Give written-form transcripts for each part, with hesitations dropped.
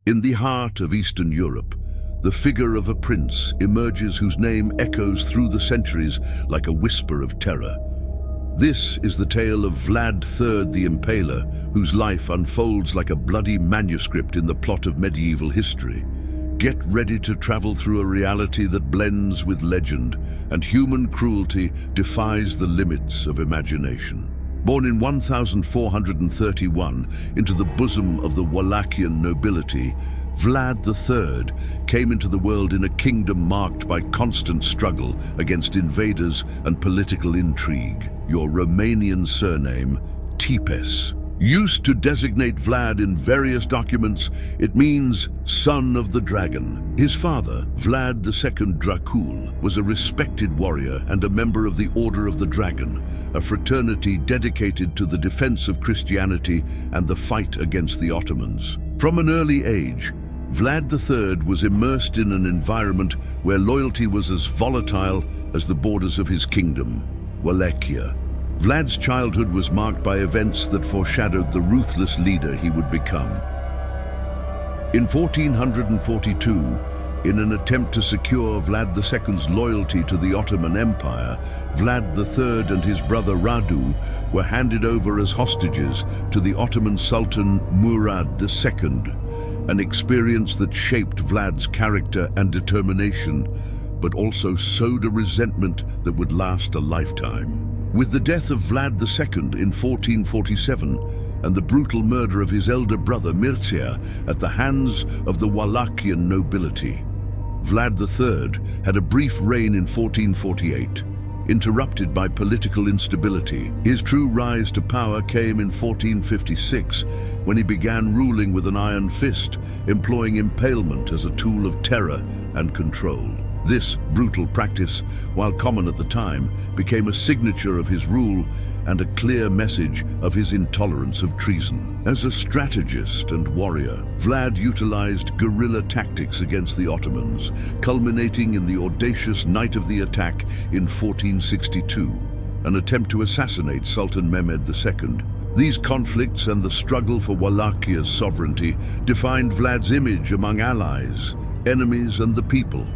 In the heart of Eastern Europe, the figure of a prince emerges whose name echoes through the centuries like a whisper of terror. This is the tale of Vlad III the Impaler, whose life unfolds like a bloody manuscript in the plot of medieval history. Get ready to travel through a reality that blends with legend, and human cruelty defies the limits of imagination. Born in 1431 into the bosom of the Wallachian nobility, Vlad III came into the world in a kingdom marked by constant struggle against invaders and political intrigue. Your Romanian surname, Tipes, used to designate Vlad in various documents, it means son of the dragon. His father, Vlad II Dracula, was a respected warrior and a member of the Order of the Dragon, a fraternity dedicated to the defense of Christianity and the fight against the Ottomans. From an early age, Vlad III was immersed in an environment where loyalty was as volatile as the borders of his kingdom, Wallachia. Vlad's childhood was marked by events that foreshadowed the ruthless leader he would become. In 1442, in an attempt to secure Vlad II's loyalty to the Ottoman Empire, Vlad III and his brother Radu were handed over as hostages to the Ottoman Sultan Murad II, an experience that shaped Vlad's character and determination, but also sowed a resentment that would last a lifetime. With the death of Vlad II in 1447 and the brutal murder of his elder brother Mircea at the hands of the Wallachian nobility, Vlad III had a brief reign in 1448, interrupted by political instability. His true rise to power came in 1456, when he began ruling with an iron fist, employing impalement as a tool of terror and control. This brutal practice, while common at the time, became a signature of his rule and a clear message of his intolerance of treason. As a strategist and warrior, Vlad utilized guerrilla tactics against the Ottomans, culminating in the audacious night of the attack in 1462, an attempt to assassinate Sultan Mehmed II. These conflicts and the struggle for Wallachia's sovereignty defined Vlad's image among allies, enemies, and the people.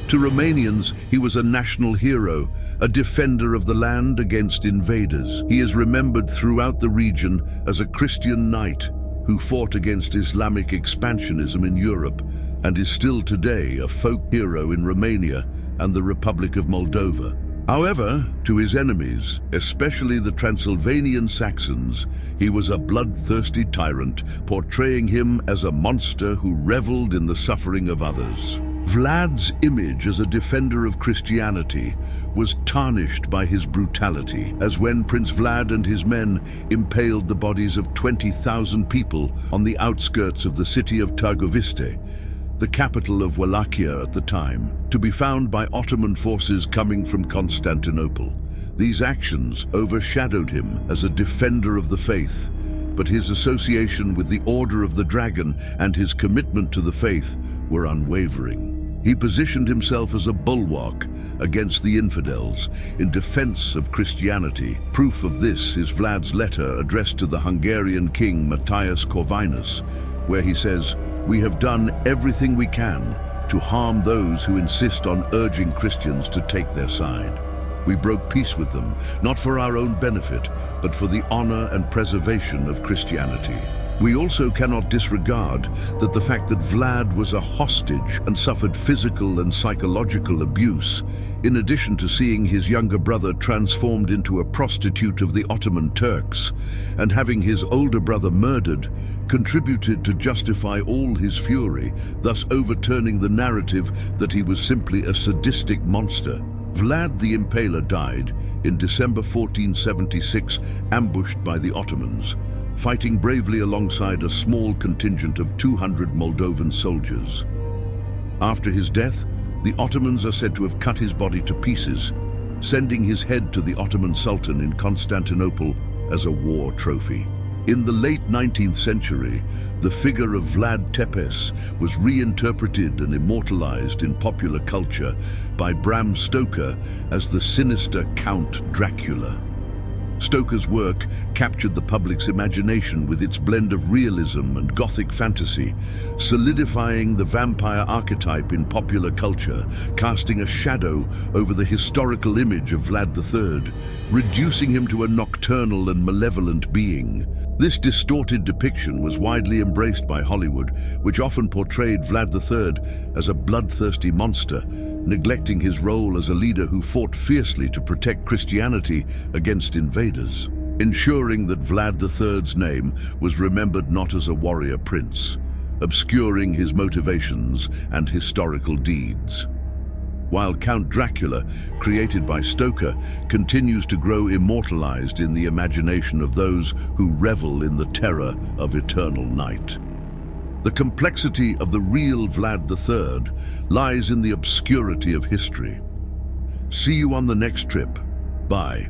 To Romanians, he was a national hero, a defender of the land against invaders. He is remembered throughout the region as a Christian knight who fought against Islamic expansionism in Europe and is still today a folk hero in Romania and the Republic of Moldova. However, to his enemies, especially the Transylvanian Saxons, he was a bloodthirsty tyrant, portraying him as a monster who reveled in the suffering of others. Vlad's image as a defender of Christianity was tarnished by his brutality, as when Prince Vlad and his men impaled the bodies of 20,000 people on the outskirts of the city of Târgoviste, the capital of Wallachia at the time, to be found by Ottoman forces coming from Constantinople. These actions overshadowed him as a defender of the faith, but his association with the Order of the Dragon and his commitment to the faith were unwavering. He positioned himself as a bulwark against the infidels in defense of Christianity. Proof of this is Vlad's letter addressed to the Hungarian king Matthias Corvinus, where he says, "We have done everything we can to harm those who insist on urging Christians to take their side. We broke peace with them, not for our own benefit, but for the honor and preservation of Christianity." We also cannot disregard that the fact that Vlad was a hostage and suffered physical and psychological abuse, in addition to seeing his younger brother transformed into a prostitute of the Ottoman Turks and having his older brother murdered, contributed to justify all his fury, thus overturning the narrative that he was simply a sadistic monster. Vlad the Impaler died in December 1476, ambushed by the Ottomans, fighting bravely alongside a small contingent of 200 Moldovan soldiers. After his death, the Ottomans are said to have cut his body to pieces, sending his head to the Ottoman Sultan in Constantinople as a war trophy. In the late 19th century, the figure of Vlad Tepes was reinterpreted and immortalized in popular culture by Bram Stoker as the sinister Count Dracula. Stoker's work captured the public's imagination with its blend of realism and gothic fantasy, solidifying the vampire archetype in popular culture, casting a shadow over the historical image of Vlad III, reducing him to a nocturnal and malevolent being. This distorted depiction was widely embraced by Hollywood, which often portrayed Vlad III as a bloodthirsty monster, neglecting his role as a leader who fought fiercely to protect Christianity against invaders, ensuring that Vlad III's name was remembered not as a warrior prince, obscuring his motivations and historical deeds. While Count Dracula, created by Stoker, continues to grow immortalized in the imagination of those who revel in the terror of eternal night. The complexity of the real Vlad III lies in the obscurity of history. See you on the next trip. Bye.